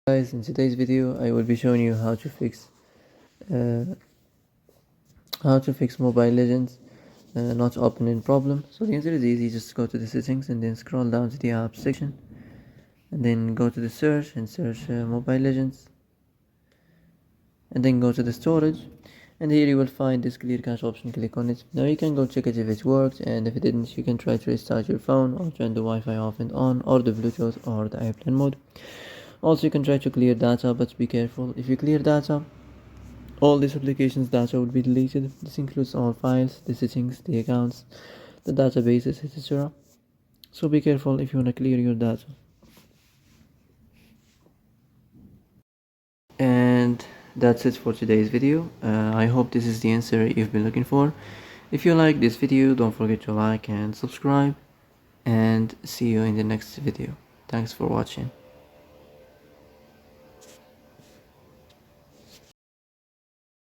Guys, in today's video I will be showing you uh, how to fix Mobile Legends not opening problem. So the answer is easy. Just go to the settings and then scroll down to the app section and then go to the search and search Mobile Legends and then go to the storage, and here you will find this clear cache option. Click on it. Now you can go check it if it worked, and if it didn't you can try to restart your phone or turn the Wi-Fi off and on, or the Bluetooth or the airplane mode. Also you can try to clear data, but be careful. If you clear data, all this application's data will be deleted. This includes all files, the settings, the accounts, the databases, etc. So be careful if you want to clear your data. And that's it for today's video. I hope this is the answer you've been looking for. If you like this video, don't forget to like and subscribe, and see you in the next video. Thanks for watching.